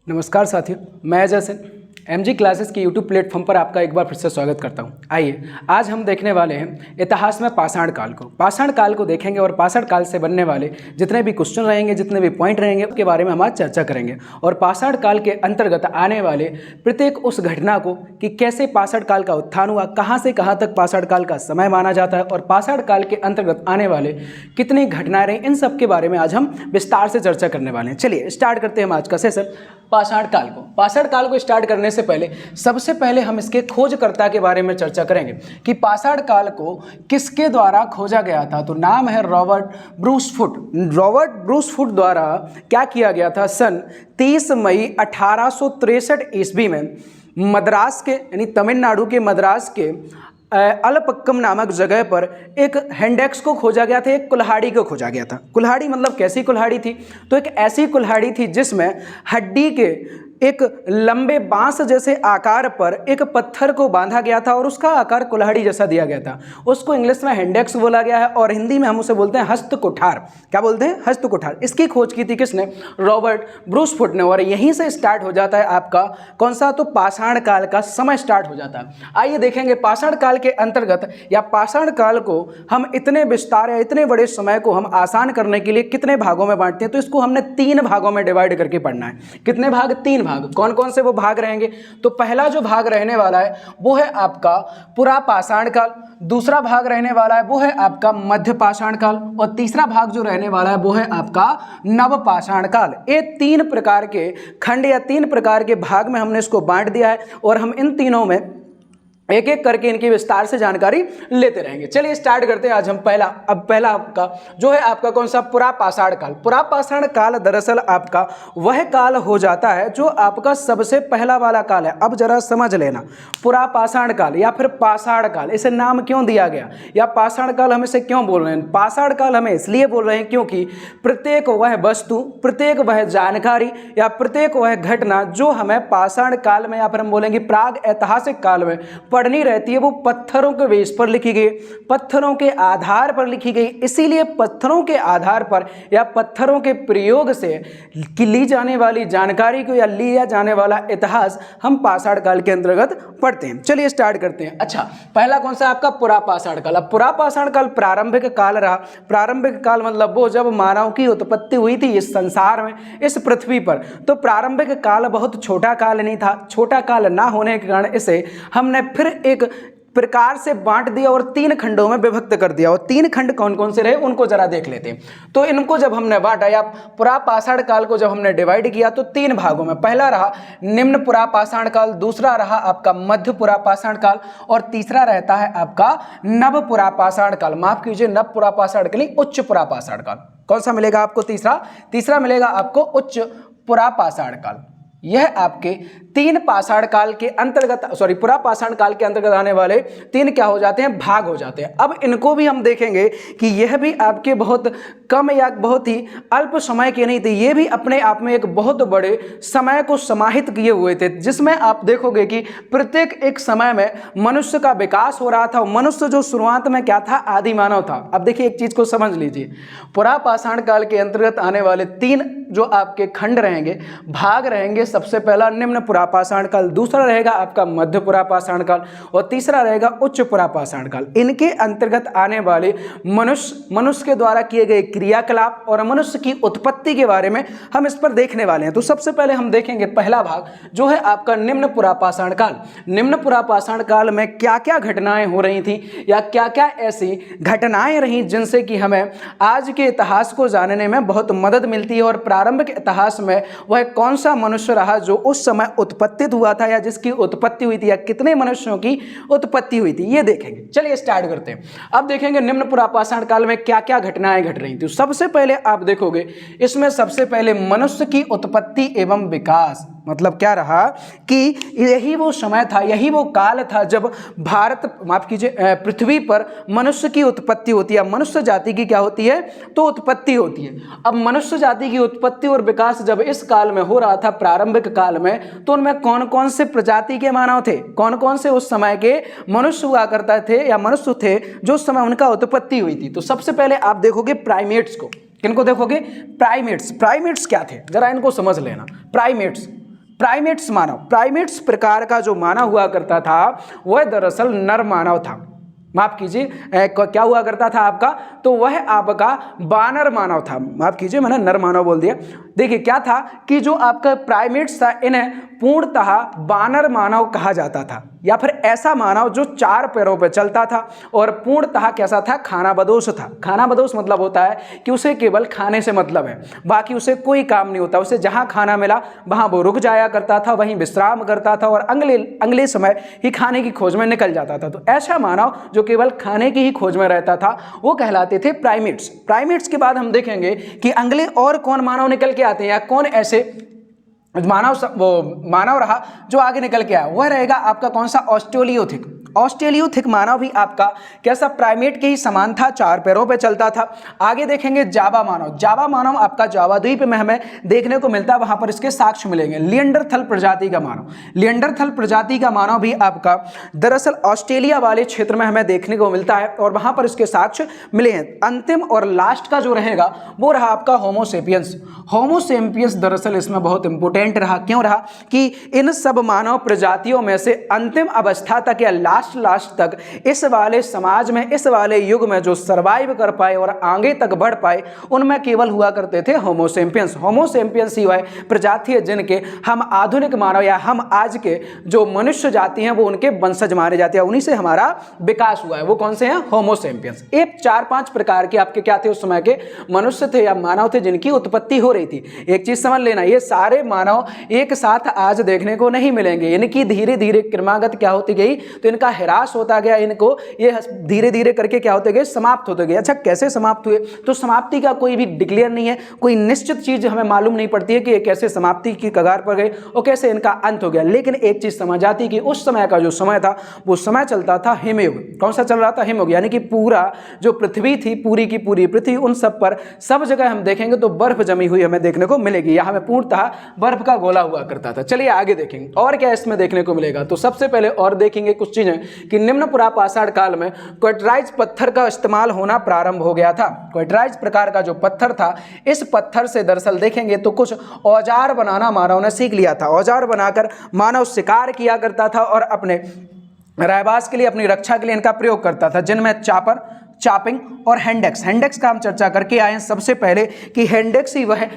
नमस्कार साथियों, मैं अजय सिंह एमजी क्लासेस के यूट्यूब प्लेटफॉर्म पर आपका एक बार फिर से स्वागत करता हूं। आइए आज हम देखने वाले हैं इतिहास में पाषाण काल को। पाषाण काल को देखेंगे और पाषाण काल से बनने वाले जितने भी क्वेश्चन रहेंगे, जितने भी पॉइंट रहेंगे, उसके बारे में हम आज चर्चा करेंगे। और पाषाण काल के अंतर्गत आने वाले प्रत्येक उस घटना को कि कैसे पाषाण काल का उत्थान हुआ, कहाँ से कहाँ तक पाषाण काल का समय माना जाता है और पाषाण काल के अंतर्गत आने वाले कितनी घटनाएं रही, इन सब के बारे में आज हम विस्तार से चर्चा करने वाले हैं। चलिए स्टार्ट करते हैं हम आज का सेशन। पाषाण काल को स्टार्ट करने से पहले सबसे पहले हम इसके खोजकर्ता के बारे में चर्चा करेंगे कि पाषाण काल को किसके द्वारा खोजा गया था। तो नाम है रॉबर्ट ब्रूसफुट। रॉबर्ट ब्रूसफुट द्वारा क्या किया गया था, सन 30 मई 1863 ईस्वी में मद्रास के यानी तमिलनाडु के मद्रास के अलपक्कम नामक जगह पर एक हैंडेक्स को खोजा गया था, एक कुल्हाड़ी को खोजा गया था। कुल्हाड़ी मतलब कैसी कुल्हाड़ी थी, तो एक ऐसी कुल्हाड़ी थी जिसमें हड्डी के एक लंबे बांस जैसे आकार पर एक पत्थर को बांधा गया था और उसका आकार कुल्हाड़ी जैसा दिया गया था। उसको इंग्लिश में हैंडेक्स बोला गया है और हिंदी में हम उसे बोलते हैं हस्त कुठार। क्या बोलते हैं? हस्त कुठार। इसकी खोज की थी किसने? रॉबर्ट ब्रूसफुट ने। और यहीं से स्टार्ट हो जाता है आपका कौन सा? तो पाषाण काल का समय स्टार्ट हो जाता है। आइए देखेंगे पाषाण काल के अंतर्गत या पाषाण काल को हम इतने विस्तार या इतने बड़े समय को हम आसान करने के लिए कितने भागों में बांटते हैं। तो इसको हमने 3 भागों में डिवाइड करके पढ़ना है। कितने भाग? 3 भाग। कौन कौन से वो भाग रहेंगे? तो पहला जो भाग रहने वाला है वो है आपका पुरा पाषाण काल, दूसरा भाग रहने वाला है वो है आपका मध्य पाषाण काल और तीसरा भाग जो रहने वाला है वो है आपका नव पाषाण काल। ये 3 प्रकार के खंड या 3 प्रकार के भाग में हमने इसको बांट दिया है और हम इन तीनों में एक एक करके इनकी विस्तार से जानकारी लेते रहेंगे। चलिए स्टार्ट करते हैं। आज हम पहला आपका जो है आपका कौन सा? पुरा पाषाण काल। पुरा पाषाण काल दरअसल आपका वह काल हो जाता है जो आपका सबसे पहला वाला काल है। अब जरा समझ लेना, पुरा पाषाण काल या फिर पाषाण काल, इसे नाम क्यों दिया गया या पाषाण काल हम इसे क्यों बोल रहे हैं? पाषाण काल हमें इसलिए बोल रहे हैं क्योंकि प्रत्येक वह वस्तु, प्रत्येक वह जानकारी या प्रत्येक वह घटना जो हमें पाषाण काल में या फिर हम बोलेंगे प्राग ऐतिहासिक काल में पढ़नी रहती है, वो पत्थरों के बेस पर लिखी गई, पत्थरों के आधार पर लिखी गई। इसीलिए पत्थरों के आधार पर या पत्थरों के प्रयोग से ली जाने वाली जानकारी को या लिया जाने वाला इतिहास हम पाषाण काल के अंतर्गत पढ़ते हैं। चलिए स्टार्ट करते हैं। अच्छा, पहला कौन सा? आपका पुरा पाषाण काल। अब पुरा पाषाण काल प्रारंभिक काल रहा। प्रारंभिक काल मतलब वो जब मानव की उत्पत्ति हुई थी इस संसार में, इस पृथ्वी पर। तो प्रारंभिक काल बहुत छोटा काल नहीं था। छोटा काल ना होने के कारण इसे हमने फिर एक प्रकार से बांट दिया और 3 खंडों में विभक्त कर दिया। और 3 खंड कौन कौन से रहे उनको जरा देख लेते हैं। तो इनको जब हमने बांटा या पुरा पाषाण काल को जब हमने डिवाइड किया तो 3 भागों में, पहला रहा निम्न पुरा पाषाण काल, दूसरा रहा आपका मध्य पुरा पाषाण काल और तीसरा रहता है आपका नव पुरा पाषाण काल। माफ कीजिए, नव पुरा पाषाण काल, उच्च पुरा पाषाण काल। कौन सा मिलेगा आपको? तीसरा मिलेगा आपको उच्च पुरा पाषाण काल। यह आपके 3 पाषाण काल के अंतर्गत पुरा पाषाण काल के अंतर्गत आने वाले 3 क्या हो जाते हैं? भाग हो जाते हैं। अब इनको भी हम देखेंगे कि यह भी आपके बहुत कम या बहुत ही अल्प समय के नहीं थे, ये भी अपने आप में एक बहुत बड़े समय को समाहित किए हुए थे, जिसमें आप देखोगे कि प्रत्येक एक समय में मनुष्य का विकास हो रहा था। मनुष्य जो शुरुआत में क्या था? आदि मानव था। अब देखिए एक चीज को समझ लीजिए, पुरा पाषाण काल के अंतर्गत आने वाले 3 जो आपके खंड रहेंगे, भाग रहेंगे। सबसे पहला निम्न पुरा पाषाण काल, दूसरा रहेगा आपका मध्य पुरा पाषाण काल और तीसरा रहेगा उच्च पुरा पाषाण काल। इनके अंतर्गत आने वाले मनुष्य के द्वारा किए गए क्रियाकलाप और मनुष्य की उत्पत्ति के बारे में हम इस पर देखने वाले हैं। तो सबसे पहले हम देखेंगे पहला भाग जो है आपका निम्न पुरा पाषाण काल। निम्न पुरा पाषाण काल में क्या क्या घटनाएं हो रही थी या क्या क्या ऐसी घटनाएं रही जिनसे कि हमें आज के इतिहास को जानने में बहुत मदद मिलती है। और प्रारंभिक इतिहास में वह कौन सा मनुष्य रहा जो उस समय उत्पत्तित हुआ था या जिसकी उत्पत्ति हुई थी या कितने मनुष्यों की उत्पत्ति हुई थी, ये देखेंगे। चलिए स्टार्ट करते हैं। अब देखेंगे निम्न पुरा पाषाण काल में क्या क्या घटनाएं घट रही थी। सबसे पहले आप देखोगे इसमें सबसे पहले मनुष्य की उत्पत्ति एवं विकास, मतलब क्या रहा कि यही वो समय था, यही वो काल था जब पृथ्वी पर मनुष्य की उत्पत्ति होती है। मनुष्य जाति की क्या होती है? तो उत्पत्ति होती है। अब मनुष्य जाति की उत्पत्ति और विकास जब इस काल में हो रहा था, प्रारंभिक काल में, तो उनमें कौन कौन से प्रजाति के मानव थे, कौन कौन से उस समय के मनुष्य हुआ करते थे या मनुष्य थे जो उस समय उनका उत्पत्ति हुई थी। तो सबसे पहले आप देखोगे प्राइमेट्स को। किनको देखोगे? प्राइमेट्स। प्राइमेट्स क्या थे जरा इनको समझ लेना। प्राइमेट्स प्राइमेट्स मानव, प्राइमेट्स प्रकार का जो मानव हुआ करता था वह दरअसल नर मानव था। माफ कीजिए, क्या हुआ करता था आपका, तो वह आपका बानर मानव था। माफ कीजिए, मैंने नर मानव बोल दिया। देखिए क्या था कि जो आपका प्राइमेट्स था इन्हें पूर्णतः बानर मानव कहा जाता था, या फिर ऐसा मानव जो 4 पैरों पर चलता था और पूर्णतः कैसा था, खानाबदोश था। खानाबदोश मतलब होता है कि उसे केवल खाने से मतलब है, बाकी उसे कोई काम नहीं होता। उसे जहां खाना मिला वहां वो रुक जाया करता था, वहीं विश्राम करता था और अगले समय ही खाने की खोज में निकल जाता था। तो ऐसा मानव जो केवल खाने की ही खोज में रहता था वो कहलाते थे प्राइमेट्स। प्राइमेट्स के बाद हम देखेंगे कि अगले और कौन मानव निकल के आते हैं, या कौन ऐसे मानव रहा जो आगे निकल के आया, वह रहेगा आपका कौन सा, ऑस्ट्रेलियोथिक। ऑस्ट्रेलियोथिक मानव भी आपका कैसा, प्राइमेट के ही समान था, 4 पैरों पे चलता था। आगे देखेंगे जावा मानव। जावा मानव आपका जावा द्वीप में हमें देखने को मिलता है, वहां पर इसके साक्ष्य मिलेंगे। लिएंडरथल प्रजाति का मानव, लिएंडरथल प्रजाति का मानव भी आपका दरअसल ऑस्ट्रेलिया वाले क्षेत्र में हमें देखने को मिलता है और वहां पर इसके साक्ष्य मिले हैं। अंतिम और लास्ट का जो रहेगा वो रहा आपका होमोसेपियंस। होमोसेपियंस दरअसल इसमें बहुत इंपोर्टेंट रहा। क्यों रहा कि इन सब मानव प्रजातियों में से अंतिम अवस्था तक या लास्ट तक इस वाले समाज में, इस वाले युग में जो सरवाइव कर पाए और आगे तक बढ़ पाए, उनमें केवल हुआ करते थे होमोसेपियंस। होमोसेपियंस ही वह प्रजाति है जिनके हम आधुनिक मानव या हम आज के जो मनुष्य जाति हैं वो उनके वंशज माने जाते हैं, उन्हीं से हमारा विकास हुआ है। वो कौन से हैं, होमोसेपियंस। एक 4-5 प्रकार के आपके क्या थे उस समय के मनुष्य थे या मानव थे जिनकी उत्पत्ति हो रही थी। एक चीज समझ लेना, ये सारे मानव एक साथ आज देखने को नहीं मिलेंगे। इनकी धीरे धीरे क्रमागत क्या होती गई, तो इनका ह्रास होता गया, इनको ये धीरे धीरे करके क्या होते गए, समाप्त होते गए। अच्छा, कैसे समाप्त हुए, तो समाप्ति का कोई भी डिक्लेयर नहीं है, कोई निश्चित चीज हमें मालूम नहीं पड़ती है कि ये कैसे समाप्ति की कगार पर गए और कैसे इनका अंत हो गया। लेकिन एक चीज समझ आती कि उस समय का जो समय था वो समय चलता था हिमयुग। कौन सा चल रहा था, हिमयुग। यानी कि पूरा जो पृथ्वी थी, पूरी की पूरी पृथ्वी, उन सब पर सब जगह हम देखेंगे तो बर्फ जमी हुई हमें देखने को मिलेगी। यहाँ हमें पूर्णतः बर्फ का गोला हुआ करता था। चलिए आगे देखेंगे और क्या इसमें देखने को मिलेगा। तो सबसे पहले और देखेंगे कुछ चीजें कि निम्न पुरापाषाण काल में क्वार्टराइज पत्थर का इस्तेमाल होना प्रारंभ हो गया था। क्वार्टराइज प्रकार का जो पत्थर था, इस पत्थर से दरअसल देखेंगे तो कुछ औजार बनाना मानव ने सीख लिया था। औजार बनाकर मानव शिकार किया करता था और अपने रहवास के लिए, अपनी रक्षा के लिए इनका प्रयोग करता था, जिनमें चापर, चापिंग और हैंडेक्स। हैंडेक्स का हम चर्चा करके आए हैं सबसे पहले कि हैंडेक्स ही वह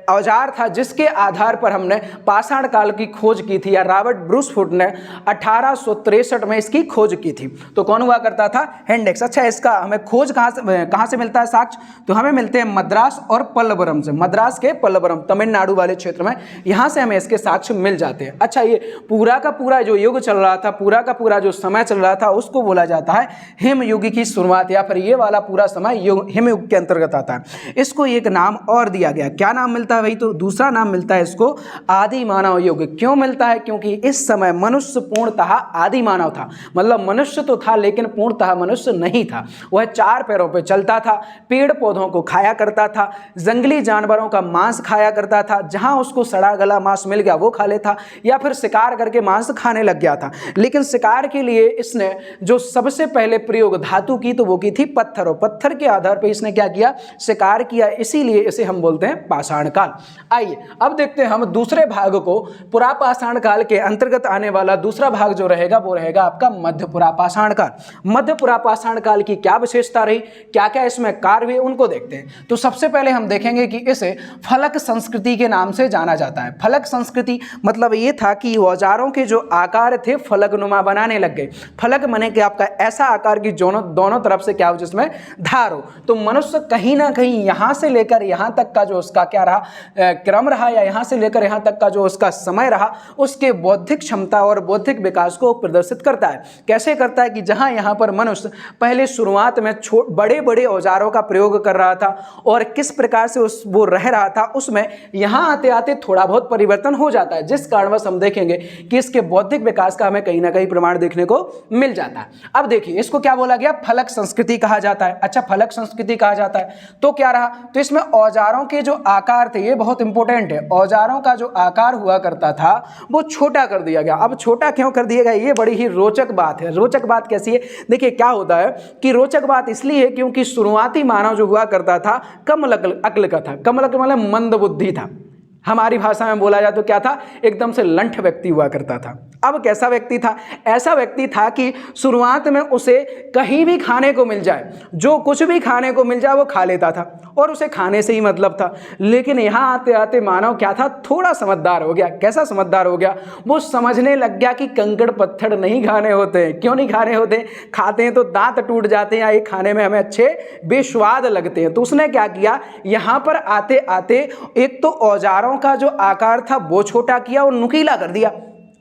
औजार था जिसके आधार पर हमने पाषाण काल की खोज की थी, या रॉबर्ट ब्रूसफुट ने 1863 में इसकी खोज की थी। तो कौन हुआ करता था, हैंडेक्स। अच्छा, इसका हमें खोज कहाँ से मिलता है साक्ष्य, तो हमें मिलते हैं मद्रास और पल्लवरम से। मद्रास के पल्लवरम, तमिलनाडु वाले क्षेत्र में, यहाँ से हमें इसके साक्ष्य मिल जाते हैं। अच्छा, ये पूरा का पूरा जो युग चल रहा था, पूरा का पूरा जो समय चल रहा था, उसको बोला जाता है हिमयुग की शुरुआत, या फिर ये वाला पूरा समय हिमयुग के अंतर्गत आता है। इसको एक नाम और दिया गया, क्या नाम मिलता है भाई, तो दूसरा नाम मिलता है इसको आदि मानव युग। क्यों मिलता है, क्योंकि इस समय मनुष्य पूर्णतः आदि मानव था। मतलब मनुष्य तो था लेकिन पूर्णतः मनुष्य नहीं था। वह 4 पैरों पर चलता था, पेड़ पौधों को खाया करता था, जंगली जानवरों का मांस खाया करता था, जहां उसको सड़ा गला मांस मिल गया वो खा लेता, या फिर शिकार करके मांस खाने लग गया था। लेकिन शिकार के लिए इसने जो सबसे पहले प्रयोग धातु की, तो वो की थी पत्थर, और पत्थर के आधार पर इसने क्या किया, शिकार किया। इसीलिए इसे हम बोलते हैं पाषाण काल। आइए अब देखते हैं हम दूसरे भाग को, पुरापाषाण काल के अंतर्गत आने वाला दूसरा भाग जो रहेगा वो रहेगा आपका मध्य पुरापाषाण काल। मध्य पुरापाषाण काल की क्या विशेषता रही, क्या क्या इसमें कार्य हुए, उनको देखते हैं। तो सबसे पहले हम देखेंगे कि इसे फलक संस्कृति के नाम से जाना जाता है। फलक संस्कृति मतलब ये था कि औजारों के जो आकार थे फलकनुमा बनाने लग गए। फलक माने कि आपका ऐसा आकार की दोनों तरफ से क्या हो, जिसमें धार हो। तो मनुष्य कहीं ना कहीं यहां से लेकर यहां तक का जो उसका क्या रहा, क्रम रहा, या यहां से लेकर यहां तक का जो उसका समय रहा, उसके बौद्धिक क्षमता और बौद्धिक विकास को प्रदर्शित करता है। कैसे करता है कि जहां यहां पर मनुष्य पहले शुरुआत में बड़े बड़े औजारों का प्रयोग कर रहा था और किस प्रकार से वो रह रहा था, उसमें यहां आते आते थोड़ा बहुत परिवर्तन हो जाता है, जिस कारणवश हम देखेंगे कि इसके बौद्धिक विकास का हमें कहीं ना कहीं प्रमाण देखने को मिल जाता है। अब देखिए इसको क्या बोला गया, फलक संस्कृति कहा जाता है। अच्छा, फलक संस्कृति कहा जाता है तो क्या रहा, तो इसमें औजारों के जो आकार थे, ये बहुत इंपॉर्टेंट है। औजारों का जो आकार हुआ करता था वो छोटा कर दिया गया। अब छोटा क्यों कर दिया गया, ये बड़ी ही रोचक बात है। रोचक बात कैसी है, देखिए क्या होता है कि रोचक बात इसलिए है क्योंकि शुरुआती मानव जो हुआ करता था कम अक्ल का था। कम अक्ल मतलब मंद बुद्धि था। हमारी भाषा में बोला जाए तो क्या था, एकदम से लंठ व्यक्ति हुआ करता था। अब कैसा व्यक्ति था, ऐसा व्यक्ति था कि शुरुआत में उसे कहीं भी खाने को मिल जाए, जो कुछ भी खाने को मिल जाए वो खा लेता था और उसे खाने से ही मतलब था। लेकिन यहाँ आते आते मानव क्या था, थोड़ा समझदार हो गया। कैसा समझदार हो गया, वो समझने लग गया कि कंकड़ पत्थर नहीं खाने होते हैं। क्यों नहीं खाने होते, खाते हैं तो दांत टूट जाते हैं या ये खाने में हमें अच्छे बेस्वाद लगते हैं। तो उसने क्या किया, यहाँ पर आते आते एक तो औजारों का जो आकार था वो छोटा किया और नुकीला कर दिया।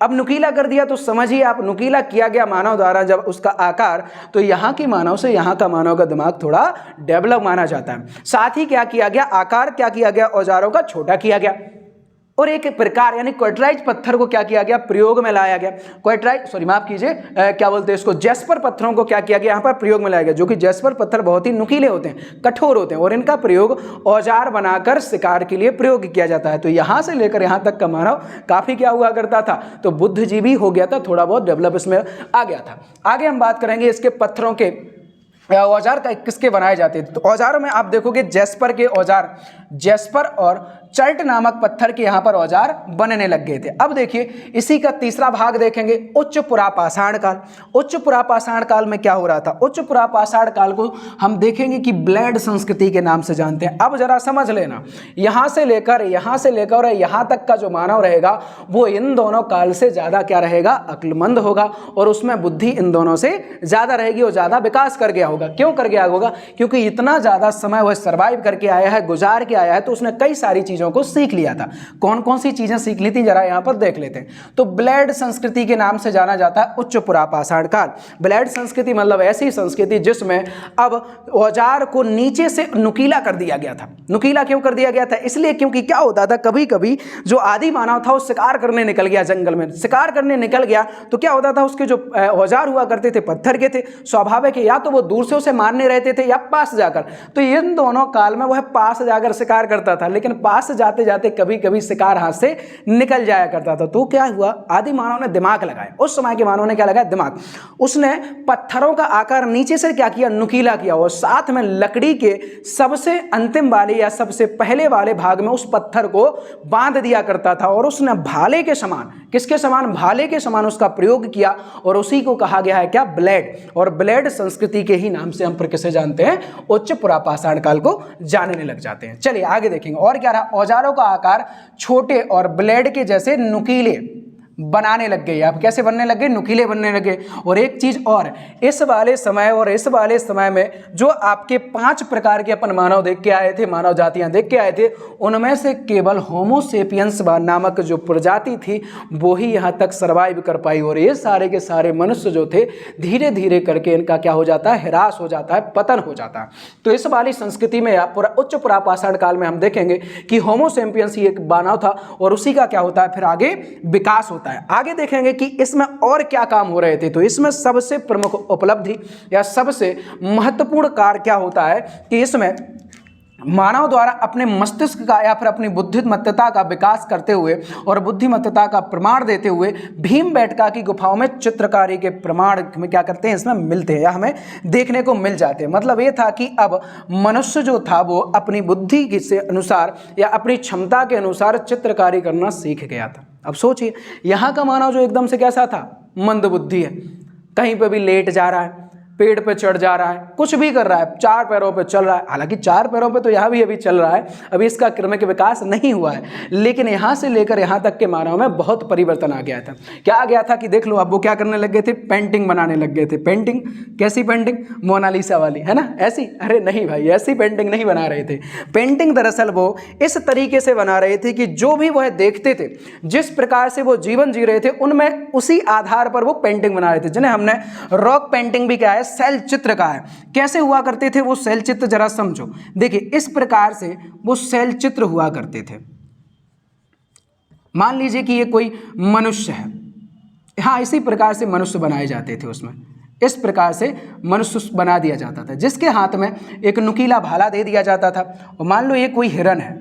अब नुकीला कर दिया तो समझिए आप, नुकीला किया गया मानव द्वारा जब उसका आकार, तो यहाँ की मानव से यहाँ का मानव का दिमाग थोड़ा डेवलप माना जाता है। साथ ही क्या किया गया, आकार क्या किया गया, औजारों का छोटा किया गया और एक प्रकार यानी क्वार्टराइज पत्थर को क्या किया गया, प्रयोग में लाया गया। क्वार्टराइज सॉरी माफ कीजिए, क्या बोलते हैं इसको, जैस्पर पत्थरों को क्या किया गया, यहाँ पर प्रयोग में लाया गया। जो कि जैस्पर पत्थर बहुत ही नुकीले होते हैं, कठोर होते हैं और इनका प्रयोग औजार बनाकर शिकार के लिए प्रयोग किया जाता है। तो यहाँ से लेकर यहाँ तक का मानव काफी क्या हुआ करता था, तो बुद्धिजीवी हो गया था, थोड़ा बहुत डेवलप इसमें आ गया था। आगे हम बात करेंगे इसके पत्थरों के औजार का किसके बनाए जाते थे। तो औजारों में आप देखोगे जैस्पर के औजार, जैस्पर और चल्ट नामक पत्थर के यहाँ पर औजार बनने लग गए थे। अब देखिए इसी का तीसरा भाग देखेंगे, उच्च पुरापाषाण काल। उच्च पुरापाषाण काल में क्या हो रहा था, उच्च पुरापाषाण काल को हम देखेंगे कि ब्लेड संस्कृति के नाम से जानते हैं। अब जरा समझ लेना, यहाँ से लेकर यहाँ तक का जो मानव रहेगा वो इन दोनों काल से ज़्यादा क्या रहेगा, अक्लमंद होगा और उसमें बुद्धि इन दोनों से ज़्यादा रहेगी और ज़्यादा विकास कर गया होगा। क्यों कर गया होगा, क्योंकि इतना ज़्यादा समय वह सर्वाइव करके आया है, गुजार के आया है, तो उसने कई सारी चीज़ों को सीख लिया था। कौन कौन सी चीजें सीख ली थी, जरा यहां पर देख लेते हैं। तो ब्लेड संस्कृति के नाम से जाना जाता है उच्च पुरापाषाण काल। ब्लेड संस्कृति मतलब ऐसी संस्कृति जिसमें अब औजार को नीचे से नुकीला कर दिया गया था। नुकीला क्यों कर दिया गया था, इसलिए क्योंकि क्या होता था, कभी कभी जो आदि मानव था वो शिकार करने निकल गया, जंगल में शिकार करने निकल गया, तो क्या होता था, उसके जो औजार हुआ करते थे पत्थर के थे, स्वाभाविक है या तो वो दूर से उसे मारने रहते थे या पास जाकर। तो इन दोनों काल में वह पास जाकर शिकार करता था, लेकिन पास जाते जाते कभी कभी शिकार हाथ से निकल जाया करता था। तो क्या हुआ, आदि मानव ने दिमाग लगाया, उस समय के मानव ने क्या लगाया, दिमाग। उसने पत्थरों का आकार नीचे से क्या किया, नुकीला किया और साथ में लकड़ी के सबसे अंतिम वाले या सबसे पहले वाले भाग में उस पत्थर को बांध दिया करता था और उसने भाले के समान, किसके समान, भाले के समान उसका प्रयोग किया और उसी को कहा गया है क्या, ब्लेड। और ब्लेड संस्कृति के ही नाम से हम किसे जानते हैं, उच्च पुरापाषाण काल को जानने लग जाते हैं। चलिए आगे देखेंगे और क्या रहा, औजारों का आकार छोटे और ब्लेड के जैसे नुकीले बनाने लग गए। अब कैसे बनने लगे, नुकीले बनने लगे। और एक चीज और, इस वाले समय में जो आपके 5 प्रकार के अपन मानव देख के आए थे, मानव जातियां देख के आए थे, उनमें से केवल होमोसेपियंस नामक जो प्रजाति थी वो ही यहाँ तक सर्वाइव कर पाई। और ये सारे के सारे मनुष्य जो थे धीरे धीरे करके इनका क्या हो जाता है, ह्रास हो जाता है, पतन हो जाता है। तो इस वाली संस्कृति में उच्च पुरापाषाण काल में हम देखेंगे कि होमोसेपियंस ही एक मानव था और उसी का क्या होता है, फिर आगे विकास होता है। आगे देखेंगे कि इसमें और क्या काम हो रहे थे। तो इसमें सबसे प्रमुख उपलब्धि या सबसे महत्वपूर्ण कार्य क्या होता है कि इसमें मानव द्वारा अपने मस्तिष्क का या फिर अपनी बुद्धिमत्ता का विकास करते हुए और बुद्धिमत्ता का प्रमाण देते हुए भीमबेटका की गुफाओं में चित्रकारी के प्रमाण में क्या करते हैं, इसमें मिलते हैं या हमें देखने को मिल जाते हैं। मतलब ये था कि अब मनुष्य जो था वो अपनी बुद्धि से अनुसार या अपनी क्षमता के अनुसार चित्रकारी करना सीख गया था। अब सोचिए यहाँ का मानव जो एकदम से कैसा था, मंदबुद्धि है, कहीं पर भी लेट जा रहा है, पेड़ पे चढ़ जा रहा है, कुछ भी कर रहा है, 4 पैरों पे चल रहा है। हालांकि 4 पैरों पे तो यहाँ भी अभी चल रहा है, अभी इसका क्रमिक विकास नहीं हुआ है, लेकिन यहाँ से लेकर यहाँ तक के मानव में बहुत परिवर्तन आ गया था। क्या आ गया था कि देख लो, अब वो क्या करने लग गए थे, पेंटिंग बनाने लग गए थे। पेंटिंग कैसी पेंटिंग, मोनालिसा वाली, है ना, ऐसी? अरे नहीं भाई, ऐसी पेंटिंग नहीं बना रहे थे। पेंटिंग दरअसल वो इस तरीके से बना रहे थे कि जो भी वह देखते थे, जिस प्रकार से वो जीवन जी रहे थे, उनमें उसी आधार पर वो पेंटिंग बना रहे थे, जिन्हें हमने रॉक पेंटिंग भी क्या है, सेल चित्र का है। कैसे हुआ करते थे वो सेल चित्र, जरा समझो। देखिए इस प्रकार से वो सेल चित्र हुआ करते थे। मान लीजिए कि ये कोई मनुष्य है, हाँ, इसी प्रकार से मनुष्य बनाए जाते थे। उसमें इस प्रकार से मनुष्य बना दिया जाता था, जिसके हाथ में एक नुकीला भाला दे दिया जाता था। और मान लो ये कोई हिरन है,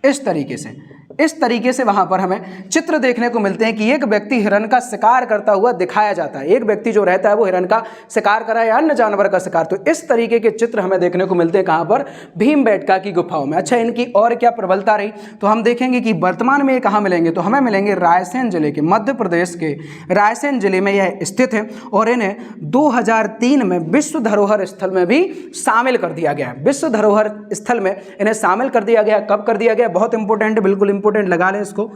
इस तरीके से इस तरीके से वहां पर हमें चित्र देखने को मिलते हैं कि एक व्यक्ति हिरण का शिकार करता हुआ दिखाया जाता है। एक व्यक्ति जो रहता है वो हिरण का शिकार कर रहा है या अन्य जानवर का शिकार। तो इस तरीके के चित्र हमें देखने को मिलते हैं कहां पर, भीमबेटका की गुफाओं में। अच्छा, इनकी और क्या प्रबलता रही तो हम देखेंगे कि वर्तमान में ये कहां मिलेंगे, तो हमें मिलेंगे रायसेन जिले के, मध्य प्रदेश के रायसेन जिले में यह स्थित है। और इन्हें 2003 में विश्व धरोहर स्थल में भी शामिल कर दिया गया है। विश्व धरोहर स्थल में इन्हें शामिल कर दिया गया। कब कर दिया गया, बहुत इंपॉर्टेंट है, बिल्कुल इंपॉर्टेंट लगा लें इसको।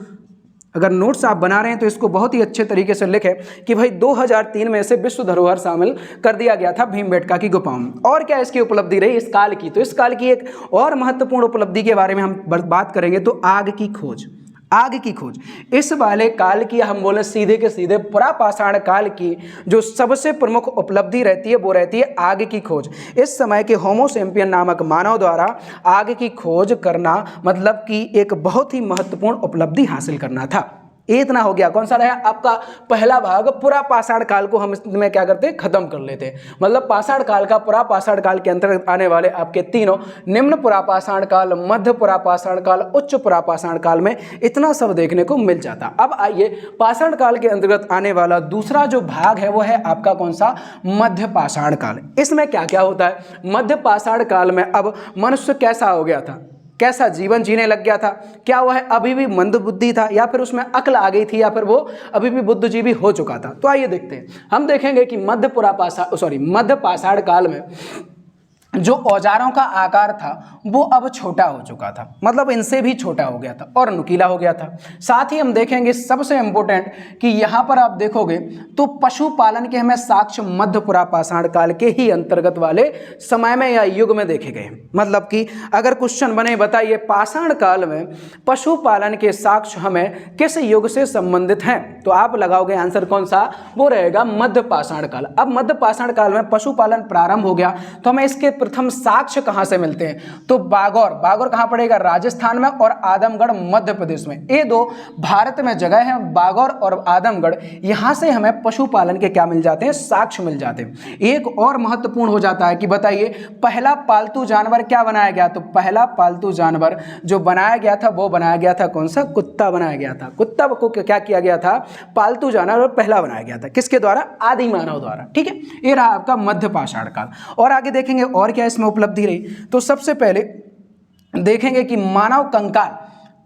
अगर नोट्स आप बना रहे हैं तो इसको बहुत ही अच्छे तरीके से लिखें कि भाई 2003 में इसे विश्व धरोहर शामिल कर दिया गया था भीमबेटका की गुफाओं में। और क्या इसकी उपलब्धि रही इस काल की, तो इस काल की एक और महत्वपूर्ण उपलब्धि के बारे में हम बात करेंगे तो आग की खोज। आग की खोज इस वाले काल की, हम बोले सीधे के सीधे पुरापाषाण काल की जो सबसे प्रमुख उपलब्धि रहती है वो रहती है आग की खोज। इस समय के होमो सैपियन नामक मानव द्वारा आग की खोज करना मतलब कि एक बहुत ही महत्वपूर्ण उपलब्धि हासिल करना था। इतना हो गया। कौन सा रहा आपका पहला भाग, पुरापाषाण काल को हम इसमें क्या करते हैं, खत्म कर लेते हैं। मतलब पाषाण काल का, पुरापाषाण काल के अंतर्गत आने वाले आपके तीनों, निम्न पुरापाषाण काल, मध्य पुरापाषाण काल, उच्च पुरापाषाण काल में इतना सब देखने को मिल जाता। अब आइए पाषाण काल के अंतर्गत आने वाला दूसरा जो भाग है वो है आपका कौन सा, मध्य पाषाण काल। इसमें क्या क्या होता है, मध्य पाषाण काल में अब मनुष्य कैसा हो गया था, कैसा जीवन जीने लग गया था, क्या वह अभी भी मंदबुद्धि था या फिर उसमें अक्ल आ गई थी या फिर वो अभी भी बुद्धिजीवी हो चुका था। तो आइए देखते हैं। हम देखेंगे कि मध्य पाषाण काल में जो औजारों का आकार था वो अब छोटा हो चुका था, मतलब इनसे भी छोटा हो गया था और नुकीला हो गया था। साथ ही हम देखेंगे सबसे इंपॉर्टेंट कि यहाँ पर आप देखोगे तो पशुपालन के हमें साक्ष्य मध्य पुरापाषाण काल के ही अंतर्गत वाले समय में या युग में देखे गए। मतलब कि अगर क्वेश्चन बने बताइए पाषाण काल में पशुपालन के साक्ष्य हमें किस युग से संबंधित हैं, तो आप लगाओगे आंसर कौन सा, वो रहेगा मध्य पाषाण काल। अब मध्य पाषाण काल में पशुपालन प्रारंभ हो गया तो हमें इसके प्रथम साक्ष्य कहां से मिलते हैं, तो बागौर कहां पड़ेगा, राजस्थान में, और आदमगढ़ मध्य प्रदेश में। ये दो भारत में जगह है, बागौर और आदमगढ़। यहां से हमें पशुपालन के क्या मिल जाते हैं, साक्ष्य मिल जाते हैं। एक और महत्वपूर्ण हो जाता है कि बताइए पहला पालतू जानवर क्या बनाया गया, तो पहला पालतू जानवर जो बनाया गया था वो बनाया गया था कौन सा, कुत्ता बनाया गया था। कुत्ता को क्या किया गया था, पालतू जानवर पहला बनाया गया था, किसके द्वारा, आदि मानव द्वारा। ठीक है, ये रहा आपका मध्य पाषाण काल। और आगे देखेंगे और क्या इसमें उपलब्धि रही, तो सबसे पहले देखेंगे कि मानव कंकाल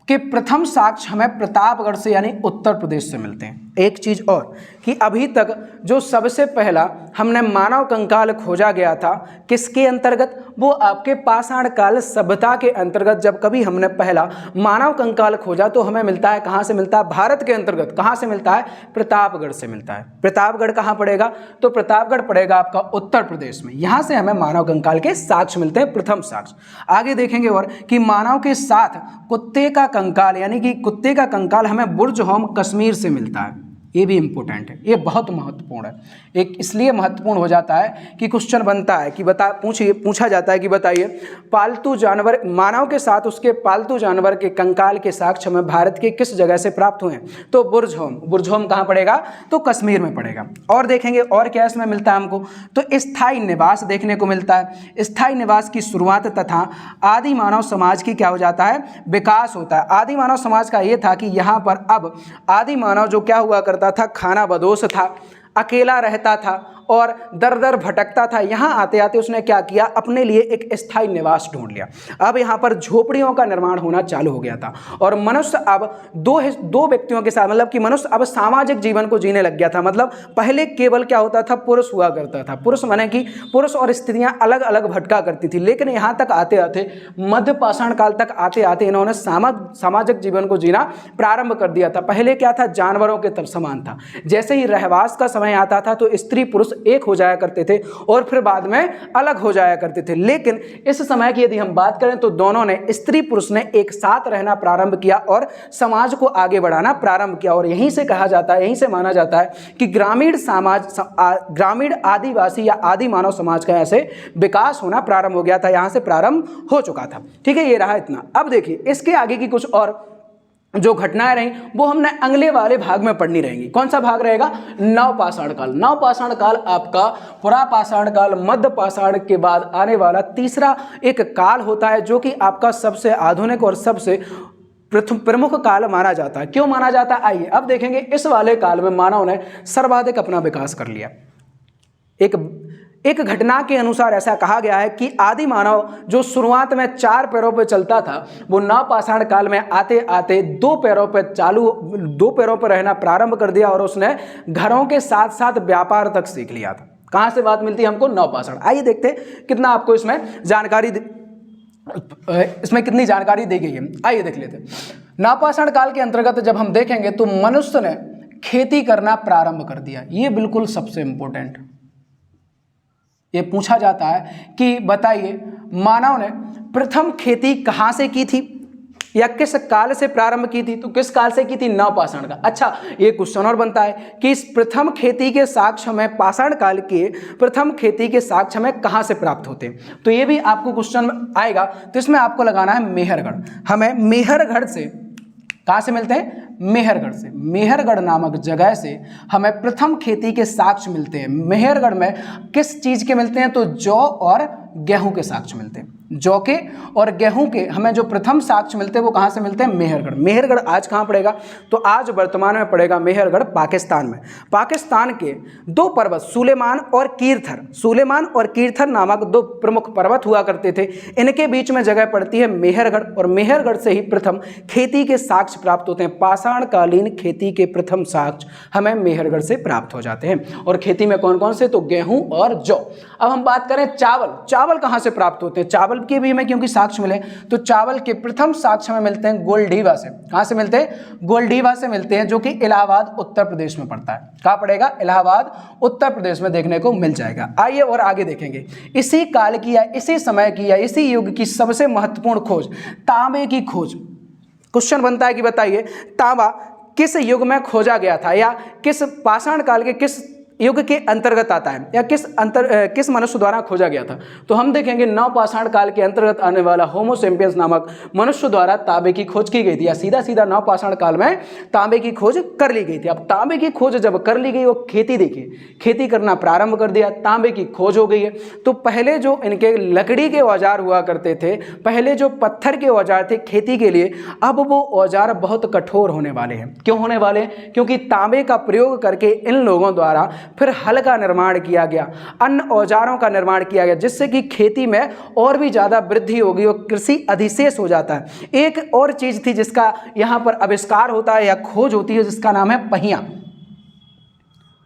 के प्रथम साक्ष्य हमें प्रतापगढ़ से यानी उत्तर प्रदेश से मिलते हैं। एक चीज और कि अभी तक जो सबसे पहला हमने मानव कंकाल खोजा गया था किसके अंतर्गत, वो आपके पाषाण काल सभ्यता के अंतर्गत। जब कभी हमने पहला मानव कंकाल खोजा तो हमें मिलता है, कहां से मिलता है, भारत के अंतर्गत। कहां से मिलता है, प्रतापगढ़ से मिलता है। प्रतापगढ़ कहां पड़ेगा, तो प्रतापगढ़ पड़ेगा आपका उत्तर प्रदेश में। यहां से हमें मानव कंकाल के साक्ष्य मिलते हैं, प्रथम साक्ष्य। आगे देखेंगे और कि मानव के साथ कुत्ते का कंकाल यानी कि कुत्ते का कंकाल हमें बुर्ज होम कश्मीर से मिलता है। ये भी इंपॉर्टेंट है, ये बहुत महत्वपूर्ण है। एक इसलिए महत्वपूर्ण हो जाता है कि क्वेश्चन बनता है कि पूछा जाता है कि बताइए पालतू जानवर, मानव के साथ उसके पालतू जानवर के कंकाल के साक्ष्य हमें भारत के किस जगह से प्राप्त हुए हैं, तो बुर्ज होम कहाँ पड़ेगा, तो कश्मीर में पड़ेगा। और देखेंगे और क्या इसमें मिलता है हमको, तो स्थायी निवास देखने को मिलता है। स्थायी निवास की शुरुआत तथा आदि मानव समाज की क्या हो जाता है, विकास होता है। आदि मानव समाज का ये था कि यहाँ पर अब आदि मानव जो क्या हुआ करता था, खाना बदोश था, अकेला रहता था और दर दर भटकता था। यहाँ आते आते उसने क्या किया, अपने लिए एक स्थायी निवास ढूंढ लिया। अब यहाँ पर झोपड़ियों का निर्माण होना चालू हो गया था और मनुष्य अब दो व्यक्तियों के साथ, मतलब कि मनुष्य अब सामाजिक जीवन को जीने लग गया था। मतलब पहले केवल क्या होता था, पुरुष हुआ करता था, पुरुष माने कि पुरुष और स्त्रियां अलग अलग भटका करती थी। लेकिन यहाँ तक आते आते मध्य पाषाण काल तक आते आते इन्होंने सामाजिक जीवन को जीना प्रारंभ कर दिया था। पहले क्या था, जानवरों के समान था। जैसे ही रहवास का समय आता था तो स्त्री पुरुष एक हो जाया करते थे और फिर बाद में अलग हो जाया करते थे। लेकिन इस समय की यदि हम बात करें तो दोनों ने, स्त्री पुरुष ने एक साथ रहना प्रारंभ किया और समाज को आगे बढ़ाना प्रारंभ किया। और यहीं से कहा जाता है, यहीं से माना जाता है कि ग्रामीण आदिवासी या आदि मानव समाज का ऐसे विकास होना प्रारंभ हो गया था, यहां से प्रारंभ हो चुका था। ठीक है, ये रहा इतना। अब देखिए इसके आगे की कुछ और जो घटनाएं रही वो हमने अगले वाले भाग में पढ़नी रहेंगी। कौन सा भाग रहेगा, नवपाषाण काल। नवपाषाण काल आपका पुरापाषाण काल, मध्य पाषाण के बाद आने वाला तीसरा एक काल होता है जो कि आपका सबसे आधुनिक और सबसे प्रमुख काल माना जाता है। क्यों माना जाता है, आइए अब देखेंगे। इस वाले काल में मानव ने सर्वाधिक अपना विकास कर लिया। एक घटना के अनुसार ऐसा कहा गया है कि आदि मानव जो शुरुआत में 4 पैरों पर चलता था, वो नवपाषाण काल में आते आते 2 पैरों पर रहना प्रारंभ कर दिया और उसने घरों के साथ साथ व्यापार तक सीख लिया था। कहाँ से बात मिलती है हमको, नवपाषाण। आइए देखते हैं कितना आपको इसमें कितनी जानकारी दी गई है। आइए देख लेते हैं। नवपाषाण काल के अंतर्गत जब हम देखेंगे तो मनुष्य ने खेती करना प्रारंभ कर दिया। ये बिल्कुल सबसे इंपॉर्टेंट, ये पूछा जाता है कि बताइए मानव ने प्रथम खेती कहाँ से की थी या किस काल से प्रारंभ की थी, तो किस काल से की थी, नवपाषाण का। अच्छा, ये क्वेश्चन और बनता है कि इस प्रथम खेती के साक्ष्य में, पाषाण काल के प्रथम खेती के साक्ष्य में कहाँ से प्राप्त होते हैं, तो ये भी आपको क्वेश्चन आएगा। तो इसमें आपको लगाना है मेहरगढ़। हमें मेहरगढ़ से कहाँ से मिलते हैं, मेहरगढ़ से। मेहरगढ़ नामक जगह से हमें प्रथम खेती के साक्ष्य मिलते हैं। मेहरगढ़ में किस चीज़ के मिलते हैं, तो जौ और गेहूं के साक्ष्य मिलते हैं। जौ के और गेहूं के हमें जो प्रथम साक्ष्य मिलते हैं वो कहाँ से मिलते हैं, मेहरगढ़। मेहरगढ़ आज कहाँ पड़ेगा, तो आज वर्तमान में पड़ेगा मेहरगढ़ पाकिस्तान में। पाकिस्तान के 2 पर्वत सुलेमान और कीर्थर नामक 2 प्रमुख पर्वत हुआ करते थे। इनके बीच में जगह पड़ती है मेहरगढ़ और मेहरगढ़ से ही प्रथम खेती के साक्ष्य प्राप्त होते हैं। पाषाण कालीन खेती के प्रथम साक्ष्य हमें मेहरगढ़ से प्राप्त हो जाते हैं। और खेती में कौन कौन से, तो गेहूं और जौ। अब हम बात करें चावल कहाँ से प्राप्त होते हैं। चावल के भी हमें क्योंकि साक्ष्य मिले, तो चावल के प्रथम साक्ष्य हमें मिलते हैं गोलडीवा से। कहाँ से मिलते हैं, गोलडीवा से मिलते हैं, जो कि इलाहाबाद उत्तर प्रदेश में पड़ता है। कहाँ पड़ेगा, इलाहाबाद उत्तर प्रदेश में देखने को मिल जाएगा। आइए और आगे देखेंगे। इसी काल की या इसी समय की या इसी युग की सबसे महत्वपूर्ण खोज, तांबे की खोज। क्वेश्चन बनता है कि बताइए तांबा किस युग में खोजा गया था या किस पाषाण काल के किस युग के अंतर्गत आता है या किस मनुष्य द्वारा खोजा गया था। तो हम देखेंगे नवपाषाण काल के अंतर्गत आने वाला होमो सेपियंस नामक मनुष्य द्वारा तांबे की खोज की गई थी, या सीधा सीधा नवपाषाण काल में तांबे की खोज कर ली गई थी। अब तांबे की खोज जब कर ली गई, वो खेती देखिए, खेती करना प्रारंभ कर दिया, तांबे की खोज हो गई है। तो पहले जो इनके लकड़ी के औजार हुआ करते थे, पहले जो पत्थर के औजार थे खेती के लिए, अब वो औजार बहुत कठोर होने वाले हैं। क्यों होने वाले हैं, क्योंकि तांबे का प्रयोग करके इन लोगों द्वारा फिर हल का निर्माण किया गया, अन्य औजारों का निर्माण किया गया, जिससे कि खेती में और भी ज़्यादा वृद्धि होगी और कृषि अधिशेष हो जाता है। एक और चीज़ थी जिसका यहाँ पर आविष्कार होता है या खोज होती है, जिसका नाम है पहिया।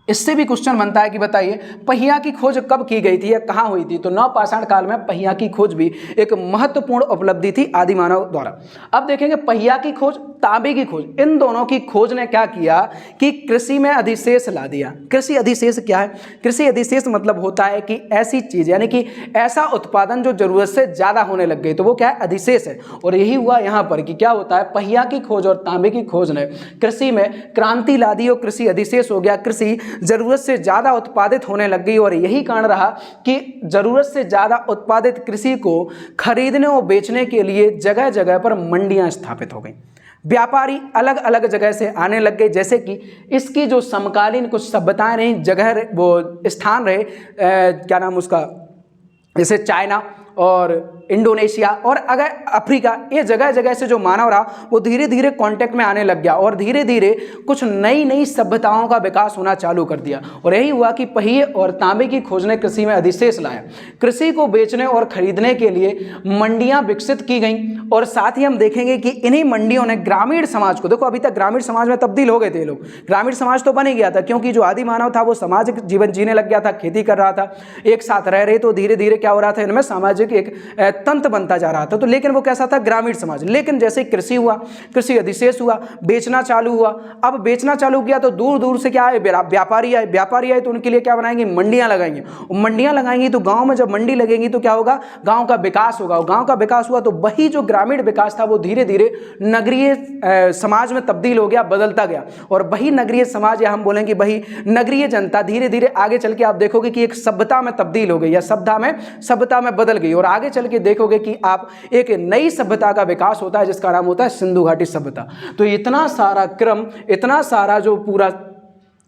इससे भी क्वेश्चन बनता है कि बताइए पहिया की खोज कब की गई थी या कहाँ हुई थी। तो नवपाषाण काल में पहिया की खोज भी एक महत्वपूर्ण उपलब्धि थी आदि मानव द्वारा। अब देखेंगे पहिया की खोज, तांबे की खोज, इन दोनों की खोज ने क्या किया कि कृषि में अधिशेष ला दिया। कृषि अधिशेष क्या है? कृषि अधिशेष मतलब होता है कि ऐसी चीज, यानी कि ऐसा उत्पादन जो जरूरत से ज्यादा होने लग गई, तो वो क्या है? अधिशेष है। और यही हुआ यहाँ पर कि क्या होता है, पहिया की खोज और तांबे की खोज ने कृषि में क्रांति ला दी और कृषि अधिशेष हो गया। कृषि जरूरत से ज्यादा उत्पादित होने लग गई और यही कारण रहा कि जरूरत से ज्यादा उत्पादित कृषि को खरीदने और बेचने के लिए जगह जगह पर मंडियां स्थापित हो गई। व्यापारी अलग अलग जगह से आने लग गए, जैसे कि इसकी जो समकालीन कुछ सभ्यताएं रही, जगह वो स्थान रहे, क्या नाम उसका, जैसे चाइना और इंडोनेशिया और अगर अफ्रीका, ये जगह जगह से जो मानव रहा वो धीरे धीरे कांटेक्ट में आने लग गया और धीरे धीरे कुछ नई नई सभ्यताओं का विकास होना चालू कर दिया। और यही हुआ कि पहिए और तांबे की खोज ने कृषि में अधिशेष लाया। कृषि को बेचने और खरीदने के लिए मंडियां विकसित की गईं और साथ ही हम देखेंगे कि इन्हीं मंडियों ने ग्रामीण समाज को, देखो अभी तक ग्रामीण समाज में तब्दील हो गए थे लोग, ग्रामीण समाज तो बन ही गया था क्योंकि जो आदि मानव था वो सामाजिक जीवन जीने लग गया था, खेती कर रहा था, एक साथ रह रहे, तो धीरे धीरे क्या हो रहा था, इनमें सामाजिक एक तंत्र बनता जा रहा था। तो लेकिन वो कैसा था, ग्रामीण समाज। लेकिन जैसे कृषि हुआ, कृषि अधिशेष हुआ, बेचना चालू हुआ। अब बेचना चालू किया तो दूर दूर से क्या आए, व्यापारी आए। व्यापारी आए तो उनके लिए क्या बनाएंगे, मंडियां लगाएंगे। मंडियां लगाएंगी तो गांव में जब मंडी लगेंगी तो क्या होगा, गांव का विकास होगा। गांव का विकास हुआ तो वही जो ग्रामीण विकास था वो धीरे धीरे नगरीय समाज में तब्दील हो गया, बदलता गया। और वही नगरीय समाज, या हम बोलेंगे वही नगरीय जनता धीरे धीरे आगे चल के आप देखोगे कि एक सभ्यता में तब्दील हो गई या सभ्यता में बदल गई। और आगे चल के देखोगे कि आप एक नई सभ्यता का विकास होता है जिसका नाम होता है सिंधु घाटी सभ्यता। तो इतना सारा क्रम, इतना सारा जो पूरा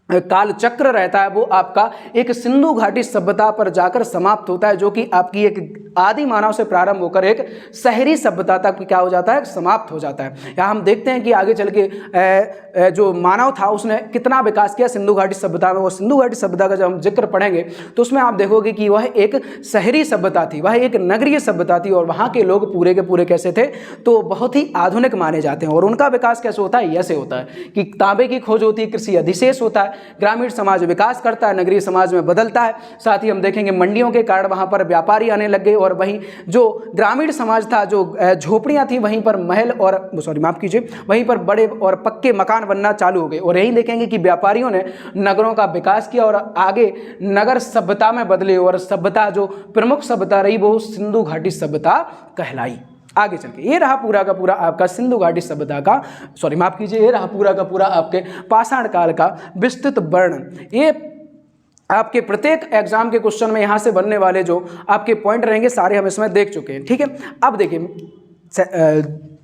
काल चक्र रहता है वो आपका एक सिंधु घाटी सभ्यता पर जाकर समाप्त होता है, जो कि आपकी एक आदि मानव से प्रारंभ होकर एक शहरी सभ्यता तक क्या हो जाता है, समाप्त हो जाता है। यहाँ हम देखते हैं कि आगे चल के जो मानव था उसने कितना विकास किया सिंधु घाटी सभ्यता में। वो सिंधु घाटी सभ्यता का जब हम जिक्र पढ़ेंगे तो उसमें आप देखोगे कि वह एक शहरी सभ्यता थी, वह एक नगरीय सभ्यता थी, और वहाँ के लोग पूरे के पूरे कैसे थे, तो बहुत ही आधुनिक माने जाते हैं। और उनका विकास कैसे होता है, ऐसे होता है कि तांबे की खोज होती है, कृषि अधिशेष होता है, ग्रामीण समाज विकास करता है, नगरीय समाज में बदलता है। साथ ही हम देखेंगे मंडियों के कारण वहाँ पर व्यापारी आने लग गए, और वहीं जो ग्रामीण समाज था, जो झोपड़ियाँ थी, वहीं पर महल और माफ़ कीजिए, वहीं पर बड़े और पक्के मकान बनना चालू हो गए। और यही देखेंगे कि व्यापारियों ने नगरों का विकास किया और आगे नगर सभ्यता में बदले, और सभ्यता जो प्रमुख सभ्यता रही वो सिंधु घाटी सभ्यता कहलाई। आगे चल के ये रहा पूरा का पूरा आपका सिंधु घाटी सभ्यता का, माफ कीजिए, ये रहा पूरा का पूरा आपके पाषाण काल का विस्तृत वर्णन। ये आपके प्रत्येक एग्जाम के क्वेश्चन में यहाँ से बनने वाले जो आपके पॉइंट रहेंगे सारे हम इसमें देख चुके हैं, ठीक है। अब देखिए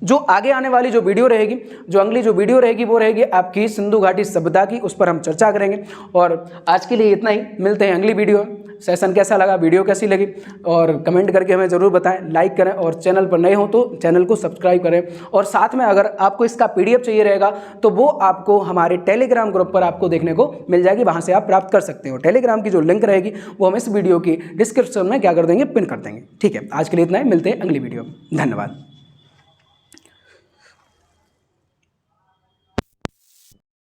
जो आगे आने वाली जो वीडियो रहेगी, जो अगली जो वीडियो रहेगी वो रहेगी आपकी सिंधु घाटी सभ्यता की, उस पर हम चर्चा करेंगे। और आज के लिए इतना ही, मिलते हैं अगली वीडियो। सेशन कैसा लगा, वीडियो कैसी लगी, और कमेंट करके हमें ज़रूर बताएं, लाइक करें, और चैनल पर नए हो तो चैनल को सब्सक्राइब करें। और साथ में अगर आपको इसका PDF चाहिए रहेगा तो वो आपको हमारे टेलीग्राम ग्रुप पर आपको देखने को मिल जाएगी, वहाँ से आप प्राप्त कर सकते हो। टेलीग्राम की जो लिंक रहेगी वो हम इस वीडियो की डिस्क्रिप्शन में क्या कर देंगे, पिन कर देंगे, ठीक है। आज के लिए इतना ही, मिलते हैं अगली वीडियो में। धन्यवाद।